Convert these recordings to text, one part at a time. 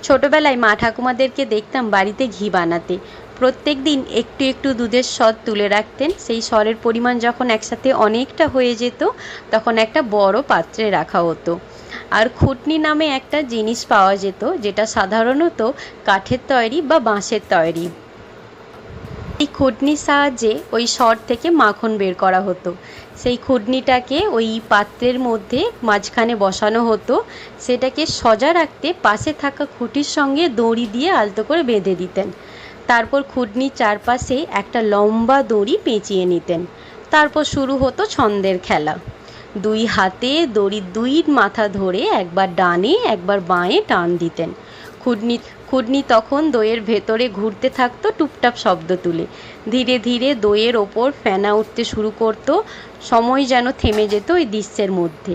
ছোটবেলায় মা ঠাকুমাদেরকে দেখতাম বাড়িতে ঘি বানাতে। প্রত্যেক দিন একটু একটু দুধের সর তুলে রাখতেন। সেই সরের পরিমাণ যখন একসাথে অনেকটা হয়ে যেত তখন একটা বড় পাত্রে রাখা হতো। আর খুটনি নামে একটা জিনিস পাওয়া যেত, যেটা সাধারণত কাঠের তৈরি বা বাঁশের তৈরি। এই খুটনির সাহায্যে ওই সর থেকে মাখন বের করা হতো। সেই খুটনিটাকে ওই পাত্রের মধ্যে মাঝখানে বসানো হতো। সেটাকে সজা রাখতে পাশে থাকা খুঁটির সঙ্গে দড়ি দিয়ে আলতো করে বেঁধে দিতেন। তারপর খুটনির চারপাশে একটা লম্বা দড়ি পেঁচিয়ে নিতেন। তারপর শুরু হতো ছন্দের খেলা। দুই হাতে দড়ির দুই মাথা ধরে একবার ডানে একবার বাঁয়ে টান দিতেন। খুটনি খুটনি তখন দইয়ের ভেতরে ঘুরতে থাকতো টুপটাপ শব্দ তুলে। ধীরে ধীরে দইয়ের ওপর ফেনা উঠতে শুরু করতো। সময় যেন থেমে যেত ওই দৃশ্যের মধ্যে।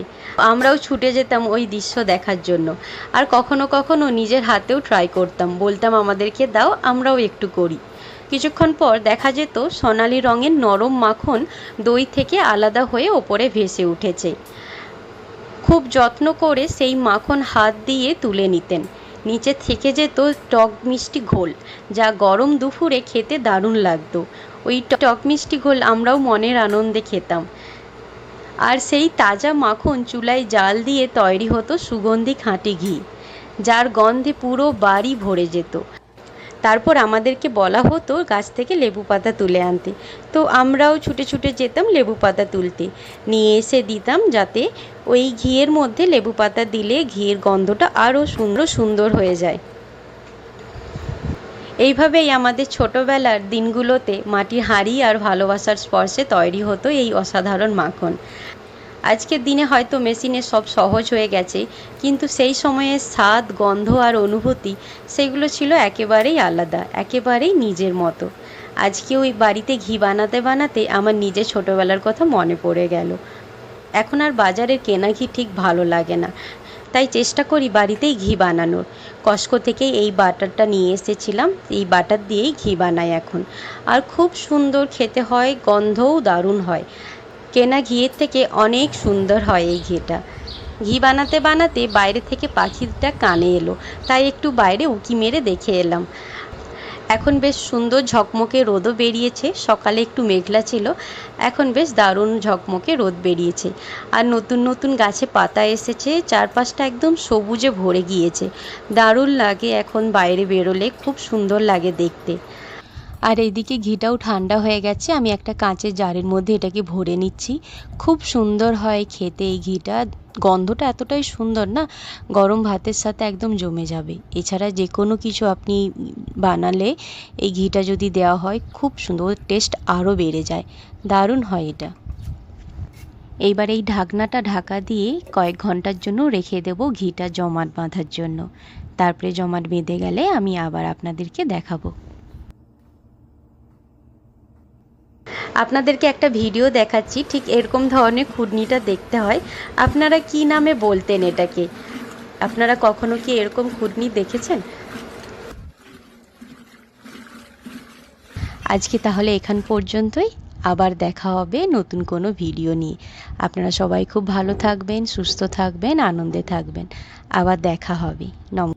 আমরাও ছুটে যেতাম ওই দৃশ্য দেখার জন্য। আর কখনো কখনো নিজের হাতেও ট্রাই করতাম, বলতাম আমাদেরকে দাও, আমরাও একটু করি। কিছুক্ষণ পর দেখা যেত সোনালি রঙের নরম মাখন দই থেকে আলাদা হয়ে ওপরে ভেসে উঠেছে। খুব যত্ন করে সেই মাখন হাত দিয়ে তুলে নিতেন। নিচে থেকে যেত টক মিষ্টি ঘোল, যা গরম দুপুরে খেতে দারুণ লাগতো। ওই টক মিষ্টি ঘোল আমরাও মনের আনন্দে খেতাম। আর সেই তাজা মাখন চুলায় জাল দিয়ে তৈরি হতো সুগন্ধি খাঁটি ঘি, যার গন্ধে পুরো বাড়ি ভরে যেত। তারপর আমাদেরকে বলা হতো গাছ থেকে লেবু পাতা তুলে আনতে। তো আমরাও ছুটে ছুটে যেতাম লেবু পাতা তুলতে, নিয়ে এসে দিতাম, যাতে ওই ঘিয়ের মধ্যে লেবু পাতা দিলে ঘিয়ের গন্ধটা আরও সুন্দর সুন্দর হয়ে যায়। এইভাবেই আমাদের ছোটোবেলার দিনগুলোতে মাটির হাঁড়ি আর ভালোবাসার স্পর্শে তৈরি হতো এই অসাধারণ মাখন। আজকের দিনে হয়তো মেশিনে সব সহজ হয়ে গেছে, কিন্তু সেই সময়ের স্বাদ, গন্ধ আর অনুভূতি, সেগুলো ছিল একেবারেই আলাদা, একেবারেই নিজের মতো। আজকে ওই বাড়িতে ঘি বানাতে বানাতে আমার নিজের ছোটোবেলার কথা মনে পড়ে গেল। এখন আর বাজারের কেনা ঘি ঠিক ভালো লাগে না, তাই চেষ্টা করি বাড়িতেই ঘি বানানোর। কস্কো থেকে এই বাটারটা নিয়ে এসেছিলাম, এই বাটার দিয়েই ঘি বানাই এখন। আর খুব সুন্দর খেতে হয়, গন্ধও দারুণ হয়। কেনা ঘিয়ের থেকে অনেক সুন্দর হয় এই ঘিটা। ঘি বানাতে বানাতে বাইরে থেকে পাখিটা কানে এলো, তাই একটু বাইরে উঁকি মেরে দেখে এলাম। এখন বেশ সুন্দর ঝকমকে রোদও বেরিয়েছে। সকালে একটু মেঘলা ছিল, এখন বেশ দারুণ ঝকমকে রোদ বেরিয়েছে। আর নতুন নতুন গাছে পাতা এসেছে, চারপাশটা একদম সবুজে ভরে গিয়েছে। দারুণ লাগে এখন বাইরে বেরোলে, খুব সুন্দর লাগে দেখতে। আর এইদিকে ঘিটাও ঠান্ডা হয়ে গেছে, আমি একটা কাঁচের জারের মধ্যে এটাকে ভরে নিচ্ছি। খুব সুন্দর হয় খেতে এই ঘিটা, গন্ধটা এতটাই সুন্দর না, গরম ভাতের সাথে একদম জমে যাবে। এছাড়া যে কোনো কিছু আপনি বানালে এই ঘিটা যদি দেওয়া হয় খুব সুন্দর, টেস্ট আরও বেড়ে যায়, দারুণ হয় এটা। এইবার এই ঢাকনাটা ঢাকা দিয়ে কয়েক ঘন্টার জন্য রেখে দেব ঘিটা জমাট বাঁধার জন্য। তারপরে জমাট বেঁধে গেলে আমি আবার আপনাদেরকে দেখাবো। আপনাদেরকে একটা ভিডিও দেখাচ্ছি, ঠিক এরকম ধরনের খুটনিটা দেখতে হয়। আপনারা কি নামে বলতেন এটাকে? আপনারা কখনো কি এরকম খুটনি দেখেছেন? আজকে তাহলে এখান পর্যন্তই, আবার দেখা হবে নতুন কোনো ভিডিও নিয়ে। আপনারা সবাই খুব ভালো থাকবেন, সুস্থ থাকবেন, আনন্দে থাকবেন। আবার দেখা হবে। নমস্কার।